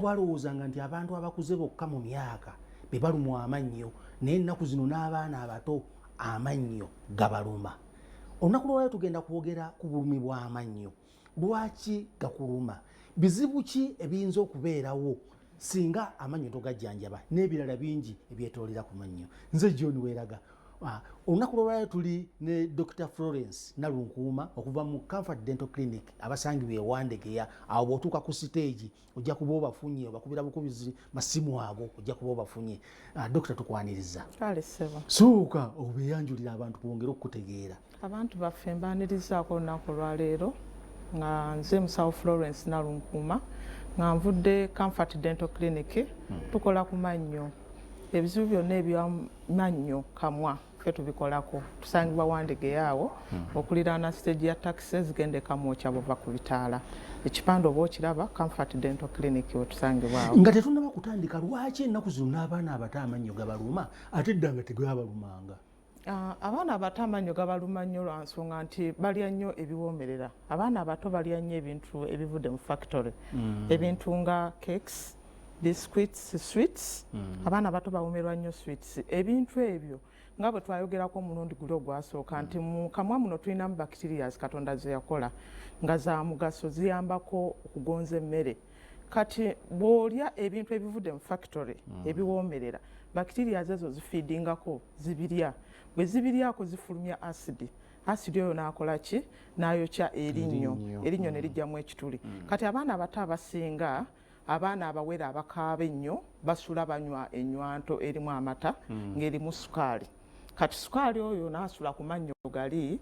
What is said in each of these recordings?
twalowoozanga nti abantu abakuze bokka mu myaka be balumwa amannyo, naye ennaku zino n'abaana abato amannyo gabaluma. Olunaku lwalero tugenda kwogera ku bulumi bw'amannyo. Lwaki gakuluma? Bizibu ki ebiyinza okubeerawo singa amannyo togajjanjaba, n'ebirala bingi ebyetoolera ku mannyo. Nze John Weraga. Olunaku lwalero tuli ne Dr. Florence Nalunkuuma okuva mu Comfort Dental Clinic abasangibwa ewandegeya. Awo bw'otuuka ku siteegi ojja kuba obafunye, obakubira bukubizi masimu ago ojja kuba obafunye. Dr. tukwaniriza. Suuka obeeyanjulira abantu bongere okukutegeera. Abantu baffe mbaanirizaako olunaku lwaleero nga nze musawo Florence Nalunkuuma nga nvudde Comfort Dental Clinic. Tukola ku mannyo, ebizibu byonna ebyamannyo kamwa ffe tubikolako. Tusangibwa Wandegeya awo okuliraana stage ya taxi zigende Kamwokya bw'ova ku bitaala. Ekipande oba okiraba Comfort Dental Clinic we tusangibwa awo. Nga tetunnaba kutandika, lwaki ennaku zino n'abaana abato amannyo gabaluma ate edda nga tegabalumanga? Abaana abato amannyo gabaluma nnyo lwa nsonga nti balya nnyo ebiwoomerera. Abaana abato balya nnyo ebintu ebivudde mu factory, ebintu nga cakes, biscuits, sweets. Abaana abato bawoomerwa nnyo sweets. Ebintu ebyo nga bwe twayogerako omulundi guli ogwasooka nti mu kamwa muno tulinamu bacterias Katonda ze yakola nga za mugaso, ziyambako okugonza emmere. Kati bw'olya ebintu ebivudde mu factory ebiwoomerera, bacterias ezo zifiidingako, zibirya. Bwe zibiryako zifulumya acid. Acid oyo n'akola ki? N'ayokya erinnyo ne lijjamu ekituli. Kati abaana abato abasinga, abaana abawere abakaaba ennyo basula banywa ennywanto erimu amata ng'erimu sukaali. Kati sukaali oyo n'asula ku mannyo gali,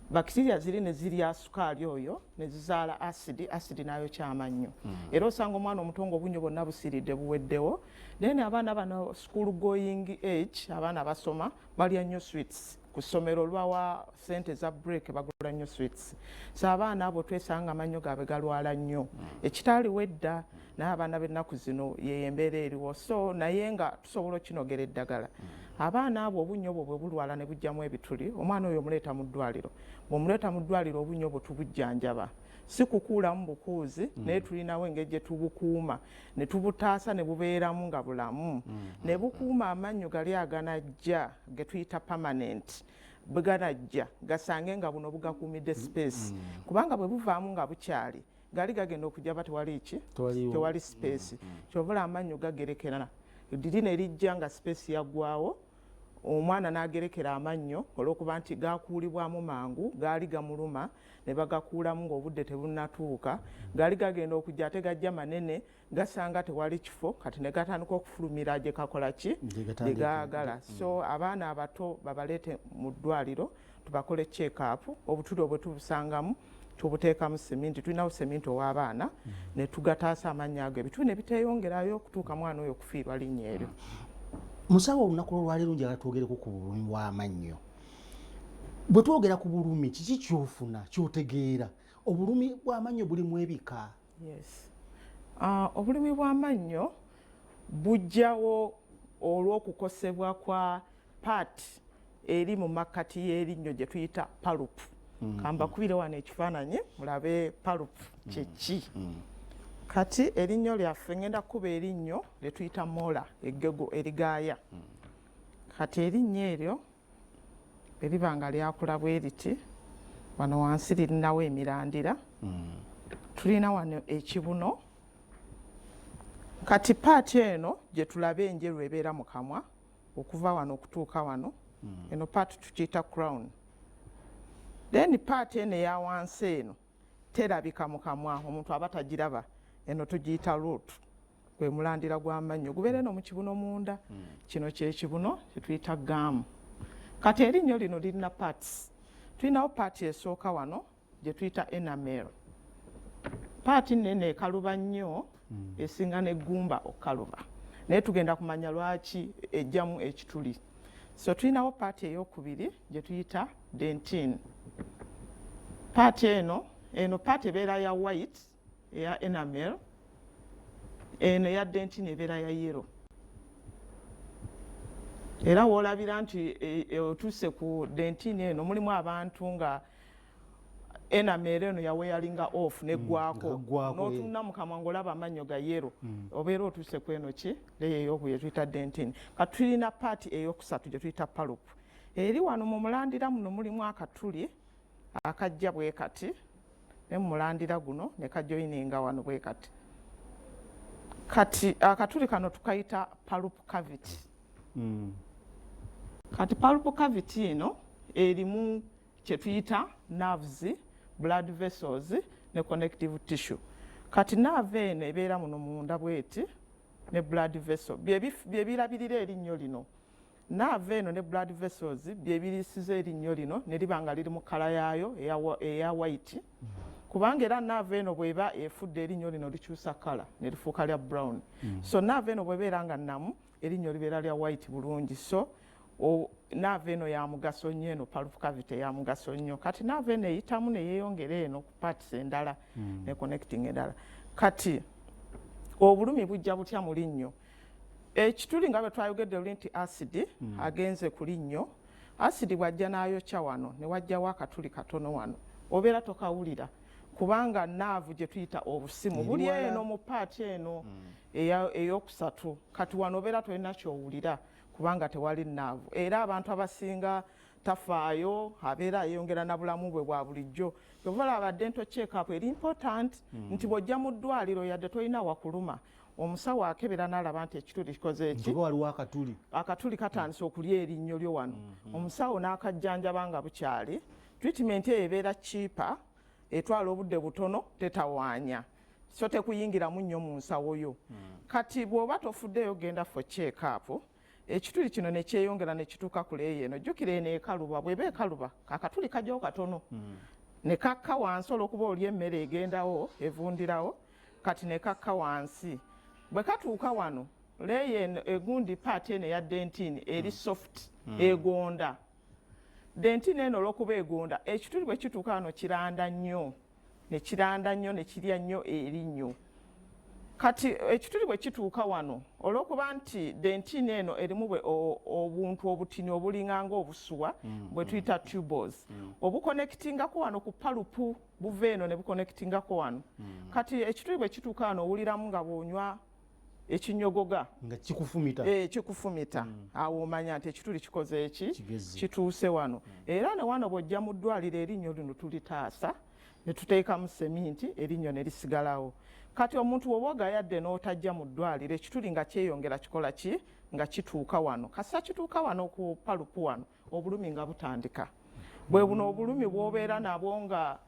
bacteria ziri ne zirya sukaali oyo ne zizaala acid n'ayokya amannyo. Era osanga omwana omuto ng'obunnyo bwonna busiiridde buweddewo. Then abaana bano school going age, abaana basoma balya nnyo sweets. Ku ssomero olwawa ssente za break bagula nnyo sweets. So abaana abo twesanga amannyo gaabwe galwala nnyo. Ekitaaliwo edda naye abaana b'ennaku zino yeyo embeera eriwo. So naye nga tusobola okinogera eddagala. Abaana abo obunnyo bwe bulwala ne bujjamu ebituli, omwana oyo omuleeta mu ddwaliro. Bw'omuleeta mu ddwaliro obunnyo bwe tubujjanjaba. Si kukuulamu bukuuzi, naye tulinawo engeri gye tubukuuma, ne tubutaasa ne bubeeramu nga bulamu. Ne bukuuma amannyo gali aganajja ge tuyita permanent. Bwe ganajja gasange nga buno bugakuumidde space. Kubanga bwe buvaamu nga bukyali, gali gagenda okujjaba tewali ki? Tewali space. Kyovula amannyo gagerekerana. Diri ne lijja nga space yaggwawo, omwana n'agerekera amannyo olw'okuba nti gaakuulibwamu mangu, gaali gamuluma ne bagakuulamu ng'obudde tebunnatuuka. Gaali gagenda okujja ate gajja manene, gasanga tewali kifo, kati ne gatandika okufulumira gye kakola ki? Gye gaagala. So abaana abato babaleete mu ddwaliro tubakole check-up, obutuli obwe tubusangamu tubuteekamu seminti. Tulinawo seminti ow'abaana ne tugataasa amannyo ago, ebituli ne biteeyongerayo okutuuka mwana oyo okufiirwa linnya eryo. Musawo olunaku lwaleero njagala twogereko ku bulumi bw'amannyo. Bwe twogera ku bulumi, kiki ky'ofuna ky'otegeera? Obulumi bw'amannyo bulimu ebika. Yes. Obulumi bw'amannyo bujjawo olw'okukosebwa kwa paati eri mu makkati y'erinnyo gye tuyita palupu. Kambakubire wano ekifaananyi mulabe palupu kyeki. Kati erinnyo lyaffe ngenda kuba erinnyo lye tuyita mola, eggego erigaaya. Kati erinnyo eryo eriba nga lyakula bwe riti, wano wansi lirinawo emirandira. Tulina wano ekibuno. Kati paati eno gye tulaba enjeru ebeera mu kamwa okuva wano okutuuka wano, eno paati tukiyita crown. Then paati eno eya wansi eno terabika mu kamwa, omuntu aba tagiraba. Eno tugiyita root, gwe mulandira gw'amannyo gubeera eno mu kibuno munda. Kino kye kibuno kye tuyita gaamu. Kati erinnyo lino lirina parts. Tulinawo paati esooka wano gye tuyita enamel. Paati nene ekaluba nnyo, esinga n'eggumba okkaluba. Naye tugenda kumanya lwaki ejjamu ekituli. So tulinawo paati ey'okubiri gye tuyita dentine. Paati eno paati ebeera ya white eya enamel, eno eya dentine ebeera ya yellow. Era woolabira nti otuuse ku dentine eno mulimu abantu nga enamera eno yaweyalinga off neggwako gaggwako, n'otunula mu kamwa ng'olaba amannyo ga yero obeera otuuse ku eno ki leeyo ey'okubiri tuyita dentine. Kati tulina paati ey'okusatu gye tuyita palupu. Eri wano mu mulandira muno mulimu akatuli akajja bwe kati ne mu mulandira guno ne kajoyininga wano bwe kati. Kati akatuli kano tukayita palupu cavity. Kati palupu cavity eno erimu kye tuyita nerves, blood vessels ne connective tissue. Kati nerve eno ebeera muno munda bweti ne blood vessel bye birabirira erinnyo lino. Nerve eno ne blood vessels bye birisiza erinnyo lino ne liba nga liri mu kala yaayo eya white. Kubanga era nerve eno bweba efudde erinnyo lino likyusa kala ne lifuuka lya brown. So nerve eno bwebeera nga nnamu erinnyo libeera lya white bulungi. So nerve eno ya mugaso nnyo eno palupu cavity ya mugaso nnyo. Kati nerve eno eyitamu ne yeeyongera eno ku parts endala ne connecting endala. Kati obulumi bujja butya mu linnyo? Ekituli nga bwe twayogedde luli nti acid agenze ku linnyo. Acid bw'ajja n'ayokya wano ne wajjawo akatuli katono wano obeera tokawulira kubanga naavu gye tuyita obusimu buli eno mu paati eno ey'okusatu. Kati wano obeera tolina kyowulira kubanga tewali naavu. Era abantu abasinga tafaayo abeera yeyongera na bulamu bwe bwa bulijjo. Yovala abadde nto check up eri important nti bw'ojja mu ddwaliro yadde tolina wakuluma omusawo akebera n'alaba nti ekituli kikoze eki njoba waliwo akatuli katandise okulya erinnyo lyo wano. Omusawo n'akajjanjaba nga bukyali. Treatment eyo ebeera cheaper, etwala obudde butono, tetawaanya, so tekuyingiramu nnyo mu nsawo yo. Kati bw'oba tofuddeyo genda for check up, ekituli kino ne kyeyongera ne kituuka ku leeyo eno. Jjukira eno ekaluba, bw'eba ekaluba akatuli kajjawo katono ne kakka wansi olw'okuba olya emmere egendawo evundirawo, kati ne kakka wansi. Bwe katuuka wano leeyo eno egundi paati eno eya dentine eri soft egonda. Dentine eno olw'okuba egonda ekituli bwe kituuka wano kiranda nnyo ne kirya nnyo erinnyo. Kati ekituli bwe kituuka wano olw'okuba nti dentine eno erimu obuntu obutini obulinganga obusuwa bwe tuyita tubules obuconnectingako wano ku palupu buva eno ne buconnectingako wano. Kati ekituli bwe kituuka wano owuliramu nga bw'onywa ekinyogoga nga kikufumita kikufumita awo omanya nti ekituli kikoze eki kituuse wano. Era ne wano bw'ojja mu ddwaliro erinnyo lino tulitaasa ne tuteekamu seminti erinnyo ne lisigalawo. Kati omuntu bw'oba ogayadde n'otajja mu ddwaliro ekituli nga kyeyongera kikola ki nga kituuka wano. Kasa kituuka wano ku palupu wano obulumi nga butandika. Bwe buno obulumi bw'obeera nabwo nga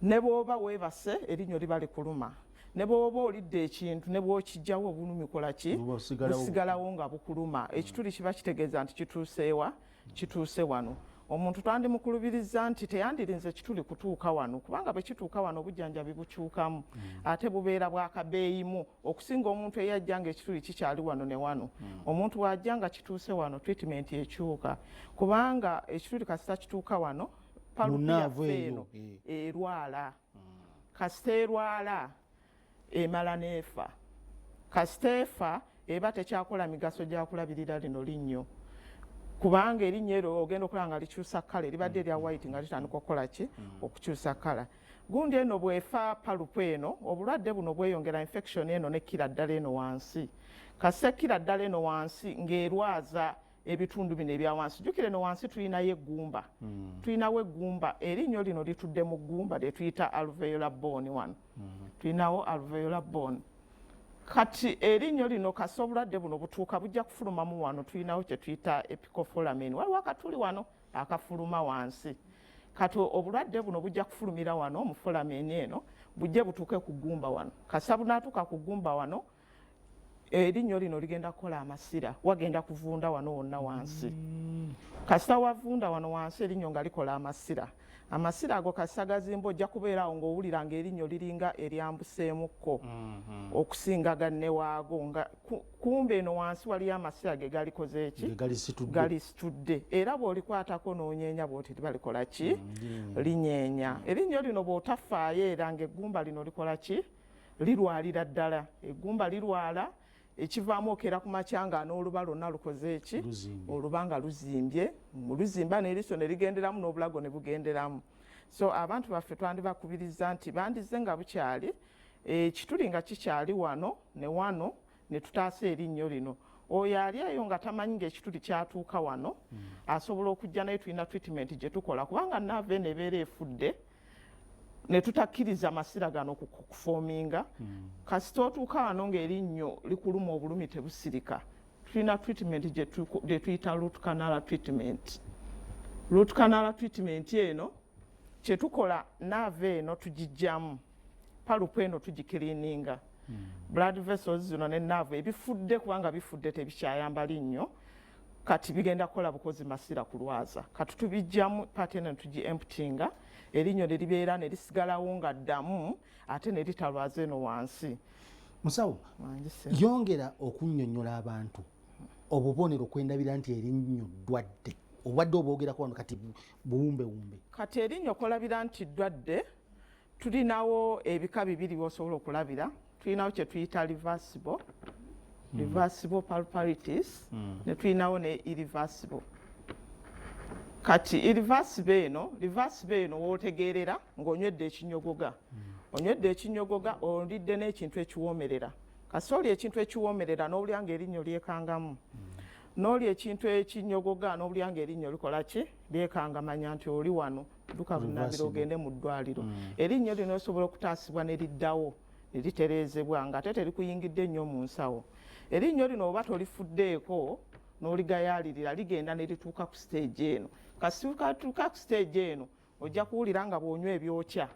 ne bw'oba weebase erinnyo liba likuluma. Ne bw'oba olidde ekintu ne bw'okijjawo obulumi kola ki busigalawo nga bukuluma. Ekituli kiba kitegeeza nti kituuseewa kituuse wano. Omuntu twandimukulubiriza nti teyandirinze ekituli kutuuka wano kubanga bwe kituuka wano obujjanjabi bukyukamu ate bubeera bwakabeeyimu okusinga omuntu eyajja nga ekituli kikyali wano ne wano. Omuntu bw'ajja nga kituuse wano treatment ekyuka kubanga ekituli kasita kituuka wano palupu yaffe eno erwala. Kasita erwala emala neefa. Kasita efa eba tekyakola migaso gya kulabirira lino linnyo kubanga erinnyo eryo ogenda okulaba nga likyusa kala eribadde erya white nga litandika okukola ki okukyusa kala. Gundi eno bw'efa palupu eno obulwadde buno bweyongera infection eno nekkira ddala eno wansi. Kasita ekkira ddala eno wansi ng'erwaza ebitundu bino ebya wansi. Jjukira eno wansi tulinayo eggumba. Tulinawo eggumba erinnyo lino litudde mu ggumba lye tuyita alveolar bone wano. Tulinawo alveolar bone. Kati erinnyo lino kasita obulwadde buno butuuka bujja kufulumamu wano tulinawo kye tuyita epicoforamen. Waliwo akatuli wano akafuluma wansi. Kati obulwadde buno bujja kufulumira wano mu foramen eno bujje butuuke ku ggumba wano. Kasita bunaatuuka ku ggumba wano erinnyo lino ligenda kukola amasira wagenda kuvunda wano wonna wansi. Kasita wavunda wano wansi erinnyo nga likola amasira. Amasira ago kasita gazimba ojja kubeerawo ng'owulira ng'erinnyo liringa eryambuseemukko okusinga ganne waago nga kumbe eno wansi waliyo amasira ge galikoze eki galisitudde. Era bw'olikwatako n'onyeenya bw'oti balikola ki linyeenya. Erinnyo lino bw'otafaayo era ng'eggumba lino likola ki lirwalira ddala. Eggumba lirwala ekivaamu okera ku makyanga n'oluba lwonna lukoze eki oluba nga luzimbye luzimba n'eriso ne ligenderamu n'obulago ne bugenderamu. so abantu baffe twandibakubiriza nti bandize nga bukyali ekituli nga kikyali wano ne tutaasa erinnyo lino. Oyo ali eyo nga tamanyi ng'ekituli kyatuuka wano asobola okujja naye tulina treatment gye tukola kubanga naava eno ebeera efudde ne tutakkiriza amasira gano kufoominga kasita otuuka wano ng'erinnyo likuluma obulumi tebusirika tulina treatment gye tuyita root canal treatment. Root canal treatment eno kyetukola naava eno tugijjamu palupu eno tugikiriininga blood vessels zino ne nerve ebifudde kubanga bifudde tebikyayamba linnyo kati bigenda kukola bukozi masira kulwaza kati tubijjamu paati eno tugi-emptyinga erinnyo ne libeera ne lisigalawo nga ddamu ate ne litalwaza eno wansi. Musawo yongera okunnyonnyola abantu obubonero kwendabira nti erinnyo ddwadde obadde obwogerako wano kati buwumbewumbe. Kati erinnyo okulabira nti ddwadde tulinawo ebika bibiri byosobola okulabira. Tulinawo kye tuyita reversible pulparitis ne tulinawo ne irreversible. Kati irreversible eno wootegeerera ng'onywedde ekinyogoga onywedde ekinyogoga olidde n'ekintu ekiwoomerera kasi oli ekintu ekiwoomerera n'owulira ng'erinnyo lyekangamu n'oli ekintu ekinyogoga n'owulira ng'erinnyo likola ki lyekangamanya nti oli wano dduka bunnambiro ogende mu ddwaliro. Erinnyo lino osobola okutaasibwa ne liddawo ne litereezebwa nga ate terikuyingidde nnyo mu nsawo. Erinnyo lino oba tolifuddeeko n'oligayaalirira ligenda ne lituuka ku stage eno kasi tuuka ku stage eno ojja kuwulira nga bw'onywa ebyokya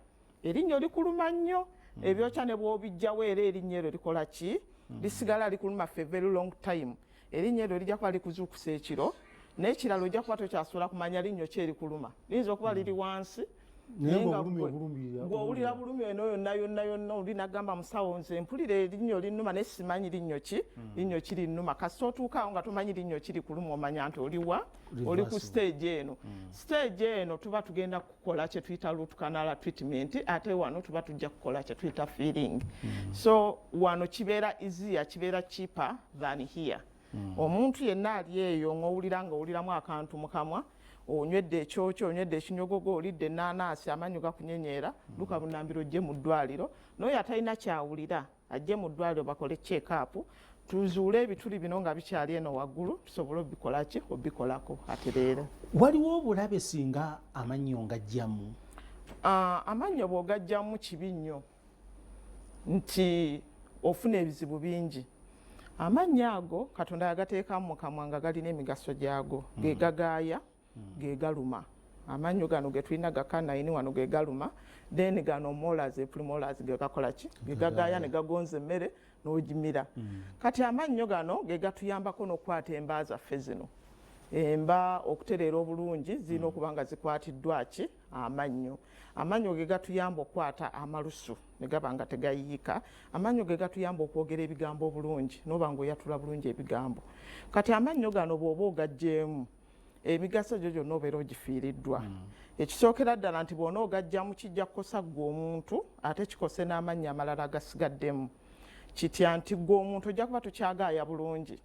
erinnyo likuluma nnyo ebyokya ne bw'obijjawo era erinnyo eryo likola ki lisigala likuluma for a very long time. Erinnyo eryo lijja kuba likuzuukusa ekiro n'ekirala ojja kuba tokyasobola kumanya linnyo ki erikuluma liyinza okuba liri wansi ng'owulira bulumi eno yonna oli nagamba musawo nze mpulira erinnyo linnuma naye simanyi linnyo ki linnuma kasita otuukaawo nga tomanyi linnyo ki likuluma omanya nti oliwa oli ku stage eno. Stage eno tuba tugenda kukola kye tuyita root canal treatment ate wano tuba tujja kukola kye tuyita filling. So wano kibeera easier kibeera cheaper than here. Omuntu yenna ali eyo ng'owulira ng'owuliramu akantu mu kamwa onywedde ekyokyo onywedde ekinyogogo olidde ennaanaasi amannyo gakunyenyeera luka bunnambiro ojje mu ddwaliro n'oyo atalina kyawulira ajje mu ddwaliro bakole check up tuzuule ebituli bino nga bikyali eno waggulu tusobole obikola ki obikolako ate leero. Waliwo obulabe singa amannyo ngajjamu? Amannyo bw'ogajjamu kibi nnyo nti ofuna ebizibu bingi. Amannyo ago Katonda yagateekamu mu kamwa nga galina emigaso gyago ge gagaaya ge galuma. Amannyo gano ge tulina gakanayini wano ge galuma then gano molars premolars ge gakola ki ge gagaaya ne gagonza emmere n'ogimira. Kati amannyo gano ge gatuyambako n'okukwata emba zaffe zino. Emba okutereera obulungi zirina okuba nga zikwatiddwa ki amannyo. Amannyo ge gatuyamba okukwata amalusu ne gaba nga tegayiika. Amannyo ge gatuyamba okwogera ebigambo obulungi n'oba ng'oyatula bulungi ebigambo. Kati amannyo gano bw'oba ogaggyemu emigaso gyo gyonna obeera ogifiiriddwa. Ekisookera ddala nti bw'ona ogajjamu kijja kukosa ggwe omuntu ate kikose n'amannya amalala agasigaddemu. Kitya nti ggwe omuntu ojja kuba tokyagaaya bulungi.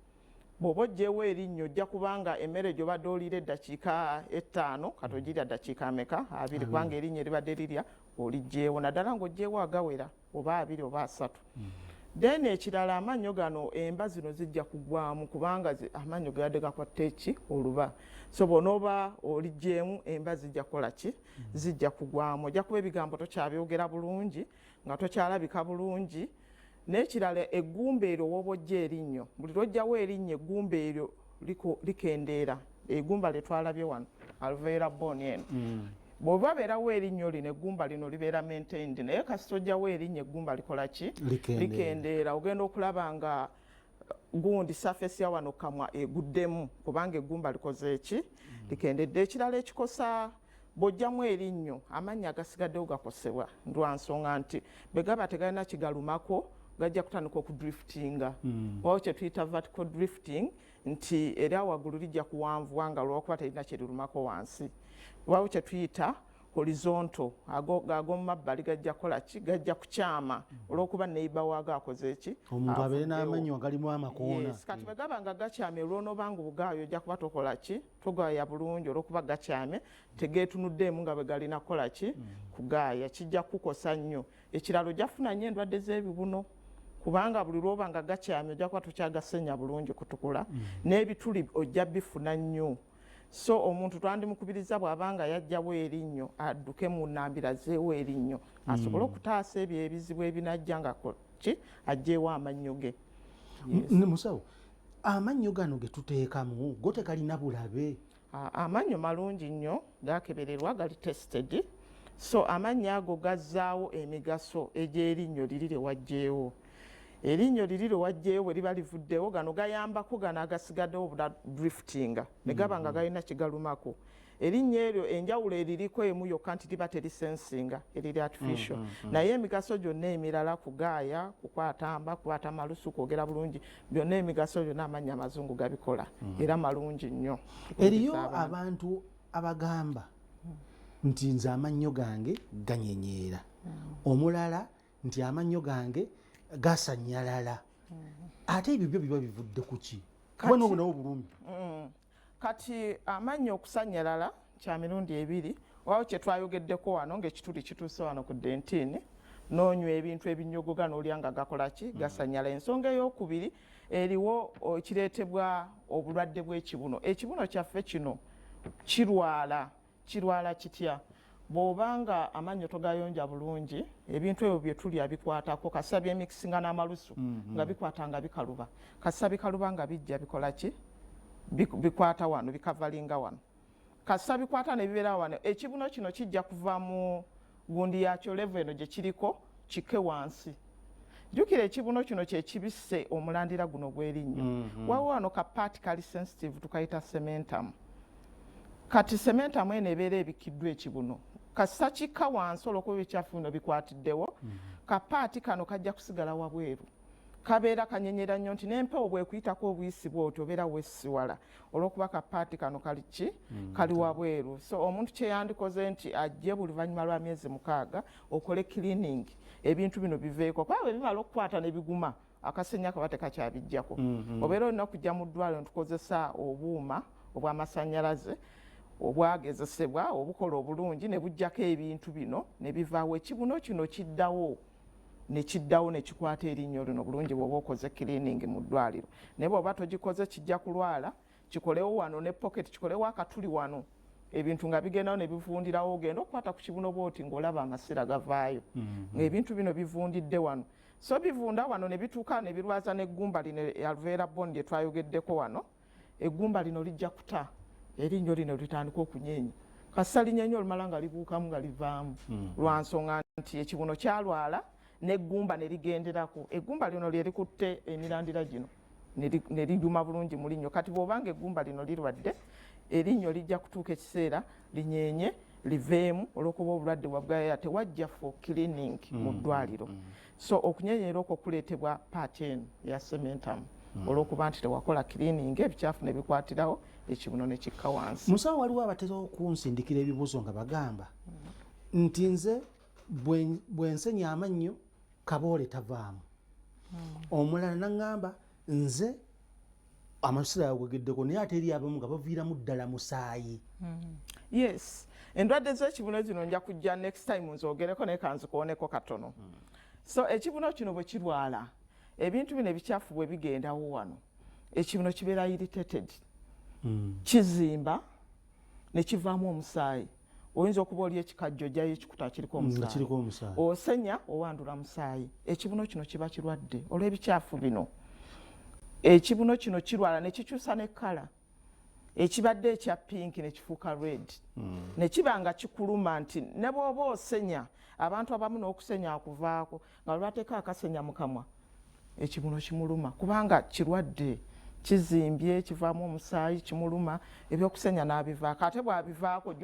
Bw'oba oggyewo erinnyo ojja kubanga emmere gy'obadde oliira eddakiika 5 kati ogirya ddakiika ameka 2 kubanga erinnyo eribadde lirya oliggyewo naddala ng'oggyewo agawera oba 2 oba 3. Then ekirala amannyo gano emba zino zijja kugwamu kubanga amannyo gadde gakwata eki oluba. So bw'onooba oliggyeemu emba zijja kukola ki zijja kugwamu ojja kuba ebigambo tokyabyogera bulungi nga tokyalabika bulungi. N'ekirala eggumba eryo w'oba oggya erinnyo buli lw'ojjawo erinnyo eggumba eryo likendeera eggumba lye twalabye wano alveolar bone eno bw'oba beerawo erinnyo lino eggumba lino libeera maintained naye kasita ojjawo erinnyo eggumba likola ki likendeera ogenda okulaba nga gundi surface ya wano kamwa eguddemu kubanga eggumba likoze eki likendedde. Ekirala ekikosa bw'ojjamu erinnyo amannya agasigaddewo gakosebwa lwansonga nti bwe gaba tegalina kigalumako gajja kutandika okudriftinga wawo kye tuyita vertical drifting nti era waggulu lijja kuwanvuwa nga lw'okuba terina kye lirumako wansi. Wawo kye tuyita horizontal ago mabbali gajja kola ki gajja kukyama olwokuba neighbor waago akoze eki omuntu abeere n'amannyo agalimu amakoona. Yes, kati bwe gaba nga gakyamye olw'onobanga obugaayo ojja kuba tokola ki togaaya bulungi olw'okuba gakyamye tegeetunuddeemu nga bwe galina kola ki kugaaya kijja kukosa nnyo. Ekiralo ojjafuna nnyo endwadde z'ebibuno kubanga buli lwoba nga gakyamye ojja kuba tokyagasenya bulungi kutukula n'ebituli ojja bifuna nnyo. So omuntu twandimukubiriza bw'abanga yajjawo erinnyo adduke mu nnambira zeewo erinnyo asobole okutaasa ebyo ebizibu ebinajja nga ki ajjeewo amannyo ge. Musawo, amannyo gano ge tuteekamu go tekalina bulabe? Amannyo malungi nnyo gakebererwa gali tested. So amannyo ago gazzaawo emigaso egy'erinnyo liri lye wajjeewo. Erinnyo liri lye wajjeewo bwe liba livuddewo gano gayambako gano agasigaddewo obula driftinga ne gaba nga galina kigalumako. Erinnyo eryo enjawulo eririko emu yokka nti liba terisensinga eriri artificial. Naye emigaso gyonna emirala kugaaya, kukwatamba, kukwata malusu, kwogera bulungi, byonna emigaso gyonna amannyo amazungu gabikola era malungi nnyo. Eriyo abantu abagamba nti nze amannyo gange ganyenyeera, omulala nti amannyo gange gasanyalala. Ate ebyo byo biba bivudde ku ki? Kuba n'obunawo bulumi. Kati amannyo okusanyalala kya mirundi ebiri. Waawo kye twayogeddeko wano ng'ekituli kituuse wano ku dentine n'onywa ebintu ebinyogoga n'olya nga gakola ki gasanyala. Ensonga ey'okubiri eriwo kireetebwa obulwadde bw'ekibuno. Ekibuno kyaffe kino kirwala kitya? Bw'obanga amannyo togayonja bulungi ebintu ebyo bye tulya bikwatako kasa byemikisinga n'amalusu nga bikwata nga bikaluba. Kasa bikaluba nga bijja bikola ki? Bikwata wano bikavalinga wano. Kasa bikwata ne bibeera wano. Ekibuno kino kijja kuva mu gundi yakyo level eno gye kiriko kike wansi. Jjukira ekibuno kino kye kibisse omulandira guno gw'erinnyo. Waliwo wano kapaati kali sensitive tukayita cementum. Kati cementum eno ebeera ebikiddwa ekibuno. Kasa kika wansi olw'okuba ebikyafu bino bikwatiddewo, kapaati kano kajja kusigala wabweru. Kabeera kanyenyera nnyo nti n'empewo bw'ekuyitako obuyisi bw'oti obeera weesiwala olw'okuba kapaati kano kali ki? Kali wabweru. So omuntu kye yandikoze nti ajje buli luvannyuma lwa myezi 6 okole cleaning ebintu bino biveeko. Kuba bwe bimala okukwata ne biguma akasenya kaba tekakyabijjako. Obeera olina okujja mu ddwaliro tukozesa obuuma obw'amasannyalaze obwagezesebwa obukola obulungi ne bujjako ebintu bino ne bivaawo. Ekibuno kino kiddawo ne kikwata erinnyo lino bulungi bw'oba okoze cleaning mu ddwaliro. Naye bw'oba togikoze kijja kulwala, kikolewo wano ne pocket, kikolewo akatuli wano, ebintu nga bigendawo ne bivundirawo, ogenda okukwata ku kibuno bw'oti ng'olaba amasira gavaayo. Ng'ebintu bino bivundidde wano. So bivunda wano ne bituuka ne birwaza n'eggumba lino alveolar bone lye twayogeddeko wano. Eggumba lino lijja kuta, erinnyo lino litandika okunyeenya. Kasa linyeenya olumala nga libuukamu nga livaamu. Lwa nsonga nti ekibuno kyalwala n'eggumba ne ligenderako. Eggumba lino lye likutte emirandira gino ne lijuma bulungi mu linnyo. Kati bw'obanga eggumba lino lirwadde, erinnyo lijja kutuuka ekiseera linyeenye liveemu olw'okuba obulwadde bwabwaya tewajja for cleaning mu ddwaliro. So okunyeenyera okwo kuleetebwa paati eno ya cementum olw'okuba nti tewakola cleaning ebikyafu ne bikwatirawo ekibuno ne kikka wansi. Musawo waliwo abatera okunsindikira ebibuuzo nga bagamba nti nze bwe nsenya amannyo kaboole tavaamu. Omulala n'aŋŋamba nze amasira yagogeddeko naye ate eri abamu nga baviiramu ddala musaayi. Yes, endwadde z'ekibuno zino nja kujja next time nzogereko naye kanzikuwoneko katono. So ekibuno kino bwe kirwala ebintu bino ebikyafu bwe bigendawo wano ekibuno kibeera irritated, kizimba ne kivaamu omusaayi. Oyinza okuba oli ekikajjo ojjayo ekikuta kiriko omusaayi, osenya owandula musaayi. Ekibuno kino kiba kirwadde olw'ebikyafu bino. Ekibuno kino kirwala ne kikyusa ne kkala, ekibadde ekya pinki ne kifuuka red, ne kiba nga kikuluma nti ne bw'oba osenya, abantu abamu n'okusenya akuvaako nga lwateeka akasenya mu kamwa ekibuno kimuluma kubanga kirwadde, kizimbye, kivaamu omusaayi, kimuluma, ebyokusenya n'abivaako. Ate bw'abivaako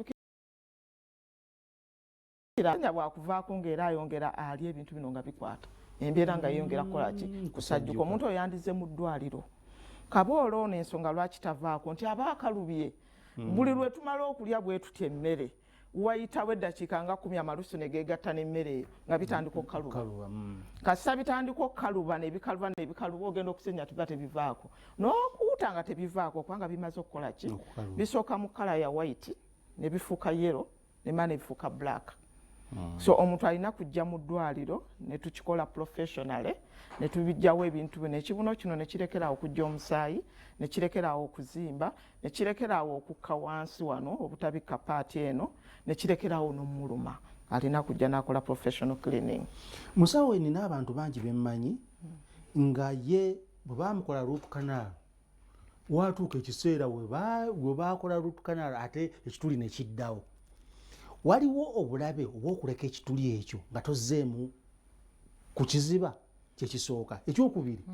nya bwakuvaako ng'era ayongera alya ebintu bino nga bikwata, embeera nga yeyongera kukola ki? Kusajjuka. Omuntu oyo yandize mu ddwaliro. Kaboole ono ensonga lwaki tavaako nti aba akalubye. Buli lwe tumala okulya bwe tutya emmere wayitawo eddakiika nga 10 amalusu ne geegatta n'emmere eyo nga bitandika okkaluba kasita bitandika okkaluba nebikaluba ogenda okusenya tuba tebivaako n'okuwuta nga tebivaako kubanga bimaze okukola ki bisooka mu kala ya white ne bifuuka yellow nema ne bifuuka black. So omuntu alina kujja mu ddwaliro ne tukikola professionally ne tubijjawo ebintu bino ekibuno kino ne kirekerawo okujja omusaayi ne kirekerawo okuzimba ne kirekerawo okukka wansi wano obutabikka paati eno ne kirekerawo n'omuluma alina kujja n'akola professional cleaning. Musawo nina abantu bangi bemmanyi nga ye bwe bamukola root canal watuuka ekiseera we bakola root canal ate ekituli ne kiddawo. Waliwo obulabe obw'okuleka ekituli ekyo nga tozzeemu ku kiziba kyekisooka. Ekyokubiri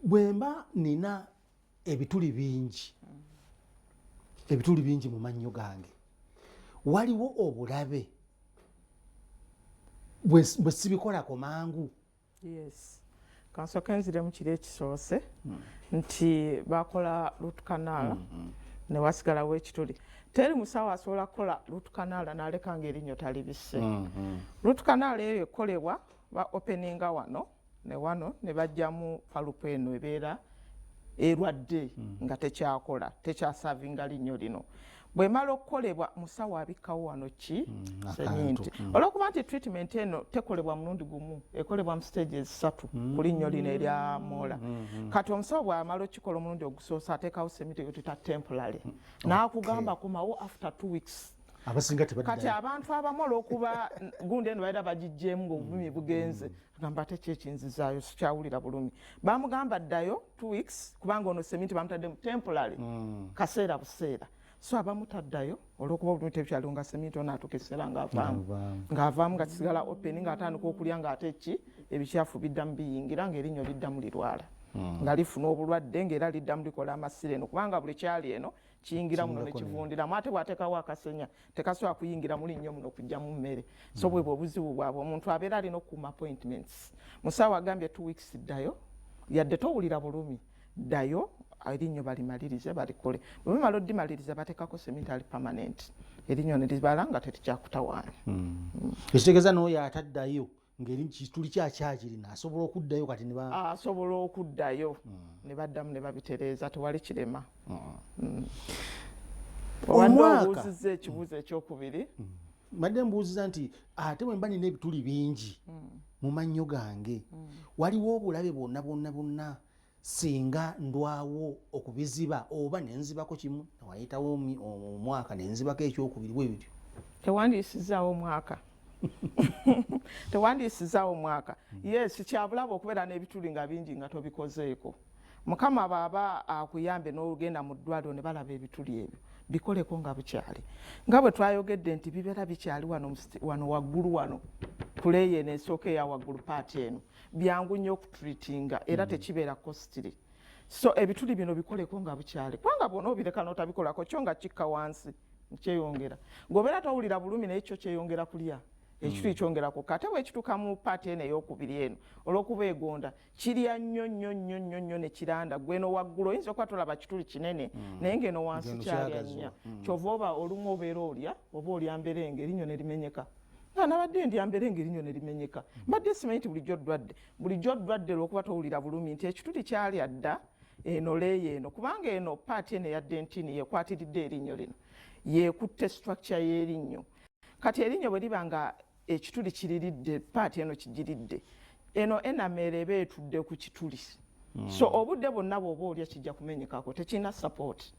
bwe mba nina ebituli bingi mu mannyo gange waliwo obulabe bwe sibikolako mangu. Yes. Kansooka nzire mu kiro ekisoose nti bakola root canal ne wasigalawo ekituli. Teri musawo asobola kukola root canal n'aleka ng'erinnyo talibisse. Root canal eyo ekolebwa ba openinga wano ne bajjamu palupu eno ebeera erwadde nga tekyakola tekyasavinga linnyo lino. Bwe mala okukolebwa musawo abikkawo wano ki seminti. Olw'okuba nti treatment eno tekolebwa mulundi gumu ekolebwa mu stages 3 ku linnyo lino erya moola. Kati omusawo bw'amala okikola omulundi ogusoosa ateekawo seminti eyo tuyita temporary n'akugamba komawo after 2 weeks. Abasinga tebaddayo. Kati abantu abamu olw'okuba gundi eno baera bagijjeemu ng'obulumi bugenze agamba ate kyekinzizaayo sikyawulira bulumi bamugamba ddayo 2 weeks kubanga ono seminti bamutadde mu temporary kaseera buseera. So abamutaddayo olw'okuba obulumi tebukyaliwo nga seminti ono atuuka ekiseera ng'avaamu nga kisigala open ng'atandika okulya ng'ate ki ebikyafu biddamu biyingira ng'erinnyo liddamu lirwala nga lifuna obulwadde ng'era liddamu likola amasira eno kubanga buli kyali eno kiyingira muno ne kivundiramu ate bw'ateekawo akasenya tekasobola kuyingira mu linnyo muno kujja mu mmere. So bwe obuzibu bwabwe omuntu abeera alina okukuuma appointments. Musawo agambye 2 weeks ddayo yadde towulira bulumi ddayo erinnyo balimalirize balikole. Bwe bamala oddimaliriza bateekako seminti ali permanent erinnyo ne libala nga terikyakutawaanya. Ekitegeeza n'oyo ataddayo ngeri kituli kyakyakirina asobola okuddayo kati asobola okuddayo ne baddamu ne babitereeza tewali kirema. Omwaka obuuzizza ekibuuzo ekyokubiri mbadde mbuuziza nti ate bwe mba nina ebituli bingi mu mannyo gange waliwo obulabe bwonna singa ndwawo okubiziba oba nenzibako kimu wayitawo omwaka nenzibako ekyokubiri bwe bityo. Tewandiisizaawo omwaka tewandiisizaawo omwaka. Yes kyabulaba okubeera n'ebituli nga bingi nga tobikozeeko. Mukama baaba akuyambe n'ogenda mu ddwaliro ne balaba ebituli ebyo bikoleko nga bukyali nga bwe twayogedde nti bibeera bikyali wano waggulu wano kuleeyo eno esooka eya waggulu paati eno byangu nnyo okutreatinga era tekibeera costly. So ebituli bino bikoleko nga bukyali kubanga bwona obireka n'otabikolako kyo nga kikka wansi kyeyongera ng'obeera towulira bulumi naye kyo kyeyongera kulya ekituli kyongerako kate bwekituuka mu paati eno ey'okubiri eno olw'okuba egonda kirya nnyo ne kiranda gweno waggulu oyinza okuba tolaba kituli kinene naye ng'eno wansi kyalya nnya kyova oba olumu obeera olya oba olya mberenge erinnyo ne limenyeka nga nabadde ndya mberenge erinnyo ne limenyeka mbadde simanyi nti bulijjo oddwadde olw'okuba towulira bulumi nti ekituli kyalya dda eno leeyo eno kubanga eno paati eno eya dentini yekwatiridde erinnyo lino yeekutte structure y'erinnyo. Kati erinnyo bwe liba nga ekituli kiriridde paati eno kigiridde eno enameera eba etudde ku kituli. So obudde bwonna bw'oba olya kijja kumenyekako tekirina support.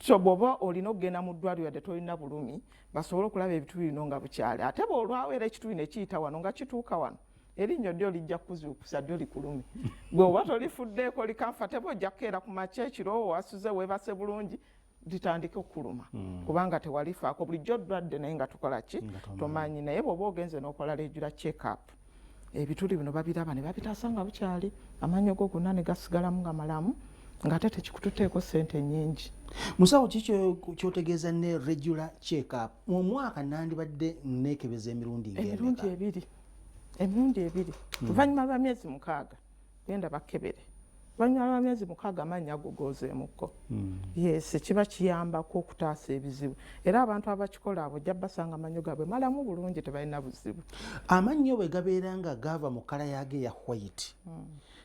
So bw'oba olina okugenda mu ddwaliro yadde tolina bulumi basobole okulaba ebituli bino nga bukyali ate bw'olwaweera ekituli ne kiyita wano nga kituuka wano erinnyo ddyo lijja kuzuukusa ddyo likulumi gwe oba tolifuddeeko likamfatebo ojja kukeera ku makya ekiro wasuze weebase bulungi litandike okuluma kubanga tewalifaako bulijjo oddwadde naye nga tukola ki tomanyi naye bw'oba ogenze n'okola regular check up ebituli bino babiraba ne babitaasa nga bukyali amannyo go gonna ne gasigalamu nga malamu ng'ate tekikututeeko ssente nnyingi. Musawo ki kyotegeeza ne regular check up mu mwaka nandibadde neekebeza emirundi emirundi ebiri oluvannyuma lwa myezi 6 genda bakkebere banywa myezi 6 amannyo ago goozeemukko. Yes, kiba kiyambako okutaasa ebizibu era abantu abakikola abo ojja basanga amannyo gaabwe malamu bulungi tebalina buzibu. Amannyo bwe gabeera nga gaava mu kala yaage ya white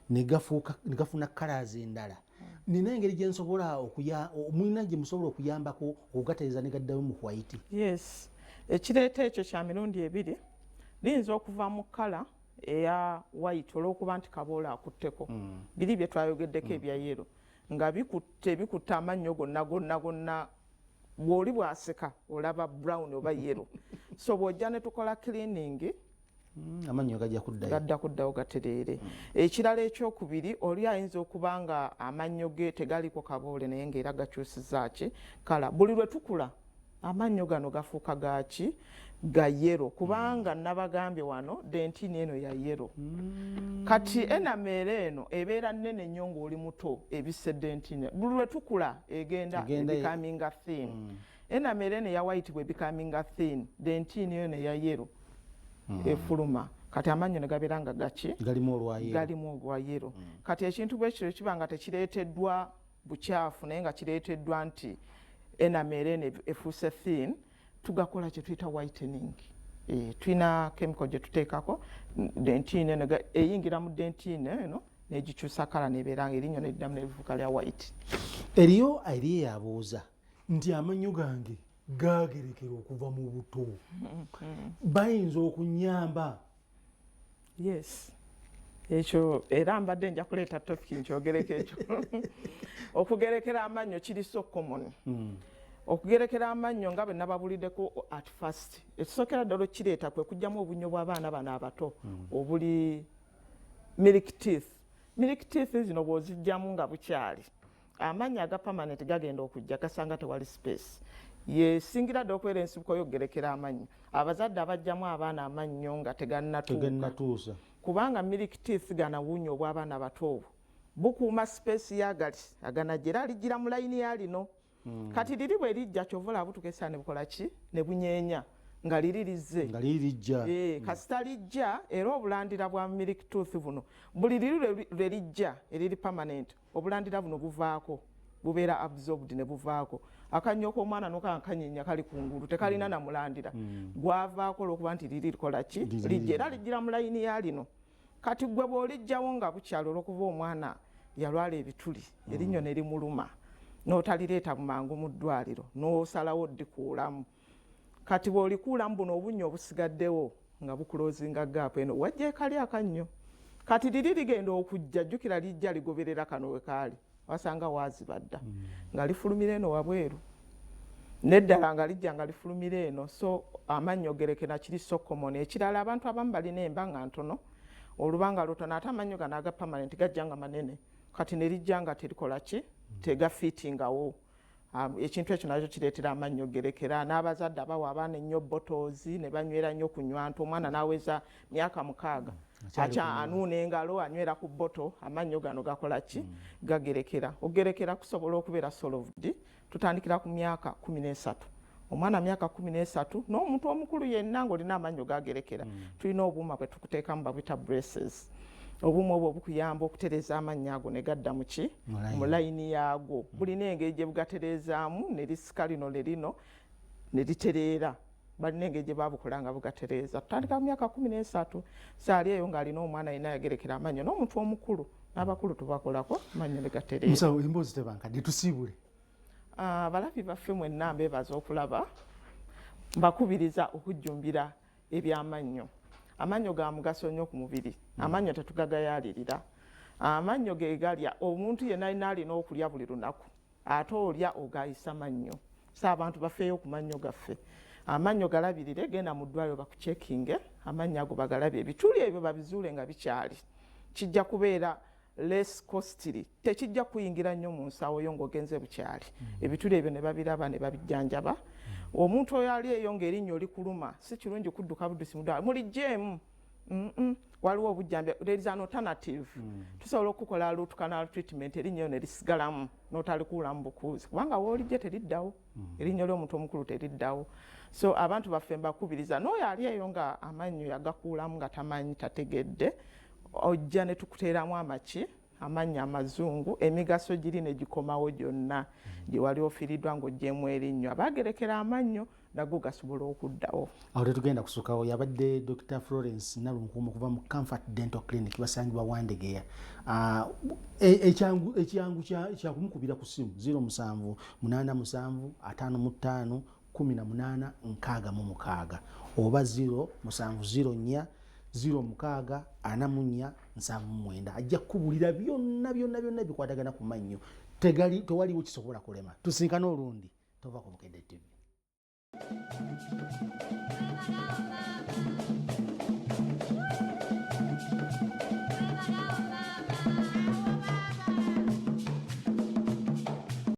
ne gafuna colors endala nina engeri gye nsobola omwina gye musobola okuyambako okugatereeza ne gaddayo mu white. Yes, ekireeta ekyo kya mirundi ebiri liyinza okuva mu kala eya white olw'okuba nti kaboola akutteko biri bye twayogeddeko ebya yero nga bikutte amannyo gonna bw'oli bwaseka olaba brown oba yero so bw'ojja ne tukola cleaning amannyo gadda kuddayo gatereere. Ekirala ekyokubiri oli ayinza okuba nga amannyo ge tegaliko kaboole naye ng'era gakyusiza ki kala. Buli lwe tukula amannyo gano gafuuka gaki ga yero kubanga nabagambye wano dentine eno ya yero. Kati enameera eno ebeera nnene nnyo ng'oli muto ebisse dentine. Buli lwe tukula egenda becoming thin. Enameera eno ya white bwe becoming thin dentine eno ya yero efuluma. Kati amannyo ne gabeera nga gaki galimu olwa yero. Kati ekintu bwe kityo kiba nga tekireeteddwa bukyafu naye nga kireeteddwa nti enameera eno efuuse thin tugakola kye tuyita whitening. Tulina chemical gye tuteekako dentine eno eyingira mu dentine eno n'egikyusa kala nebeera nga erinnyo neddamu n'ebivuga lya white. Eriyo yabuuza nti amannyo gange gagerekera okuva mu buto bayinza okunyamba. Yes, ekyo era mbadde nja kuleeta topic nkyogereko ekyo. Okugerekera amannyo kiri so common. Okugerekera amannyo nga bwe nababuliddeko at first ekisookera ddala kireeta kwe kujjamu obunyo bw'abaana bano abato obuli milk teeth zino bw'ozijjamu nga bukyali amannyo aga permanent gagenda okujja gasanga tewali space. Yesingira ddala okubeera ensibuko y'okugerekera amannyo abazadde abajjamu abaana amannyo nga tegannatuusa kubanga milk teeth ganawunya obw'abaana bato obwo bukuuma space yagali aganajera aligira mu layini yalino. Kati liri bwe lijja kyova olabutuka essaawa ne bukola ki ne bunyeenya nga liririzze kasita lijja era obulandira bwa milk tooth buno buli liri lwe lijja eriri permanent obulandira buno buvaako bubeera absorbed ne buvaako. Akannyo k'omwana nokankanyeenya kali kungulu tekalina na mulandira gwavaako olw'okuba nti liri likola ki lijja era lijjira mu layini yalino. Kati gwe bw'olijjawo nga bukyali olw'okuba omwana yalwala ebituli erinnyo ne limuluma n'otalireeta bumangu mu ddwaliro n'osalawo ddikuulamu. Kati bw'olikuulamu buno obunnyo obusigaddewo nga bukuloozinga gaapu eno wajja ekali akannyo. Kati liri ligenda okujja jjukira lijja ligoberera kano we kaali wasanga waazibadda nga lifulumira eno wabweru neddala nga lijja nga lifulumira eno. So amannyo gerekera kiri so common. Ekirala abantu abamu balina emba nga ntono olubanga lutono ate amannyo gano aga permanent gajja nga manene kati ne lijja nga terikola ki tegafiitingawo. Ekintu ekyo nakyo kireetera amannyo gerekera. N'abazadde abawa abaana ennyo bottles ne banywera nnyo ku nnywanto omwana n'aweza myaka 6 anuuna engalo anywera ku botto amannyo gano gakola ki gagerekera. Okugerekera kusobola okubeera solved tutandikira ku myaka 13. Omwana myaka 13 n'omuntu omukulu yenna ng'olina amannyo gagerekera tulina obuuma bwe tukuteekamu babuyita braces. Obuuma obwo bukuyamba okutereeza amannyo ago ne gadda mu ki mu layini yaago. Bulina engeri gye bugatereezaamu ne lisika lino ne lino ne litereera. Balina engeri gye babukola nga bugatereeza. Tutandika mu myaka 13 saali eyo ng'alina omwana yenna yagerekera amannyo n'omuntu omukulu n'abakulu tubakolako amannyo ne gatereera. Musawo emboozi tebankadde tusiibule. Balabi baffe mwenna mbeebaza okulaba mbakubiriza okujjumbira eby'amannyo. Amannyo ga mugaso nnyo ku mubiri. Amannyo tetugagayaalirira. Amannyo ge galya omuntu yenna alina okulya buli lunaku ate olya ogayisa mannyo. So abantu bafeeyo ku mannyo gaffe. Amannyo galabirire genda mu ddwaliro bakucekinge amannyo ago bagalabye ebituli ebyo babizuule nga bikyali. Kijja kubeera less costly. Tekijja kuyingira nnyo mu nsawo yo ng'ogenze bukyali. Ebituli ebyo ne babiraba ne babijjanjaba. Omuntu oyo ali eyo ng'erinnyo likuluma si kirungi kudduka buddusi mu ddwaliro muli gyemu. Waliwo obujjambi there is an alternative. Tusobola okukola root canal treatment erinnyo ne lisigalamu n'otalikuulamu bukuuzi kubanga w'olijje teriddawo erinnyo ly'omuntu omukulu teriddawo. So abantu baffe mbakubiriza n'oyo ali eyo nga amannyo yagakuulamu nga tamanyi tategedde ojja ne tukuteeramu amaki amannya amazungu emigaso giri ne gikomawo gyonna gye wali ofiiriddwa ng'oggyemu erinnyo abaagerekera amannyo nago gasobola okuddawo. Awo tetugenda kusukkawo. Yabadde Dr. Florence Nalunkuuma okuva mu Comfort Dental Clinic basangibwa Wandegeya. Ekyangu kyakumukubira ku ssimu 07 87 55 18 66 oba 0704 06 44 79. Ajja kukubulira byonna bikwatagana ku mannyo. Tewaliwo kisobola kulema. Tusinkane olundi tova ku Bukedde TV.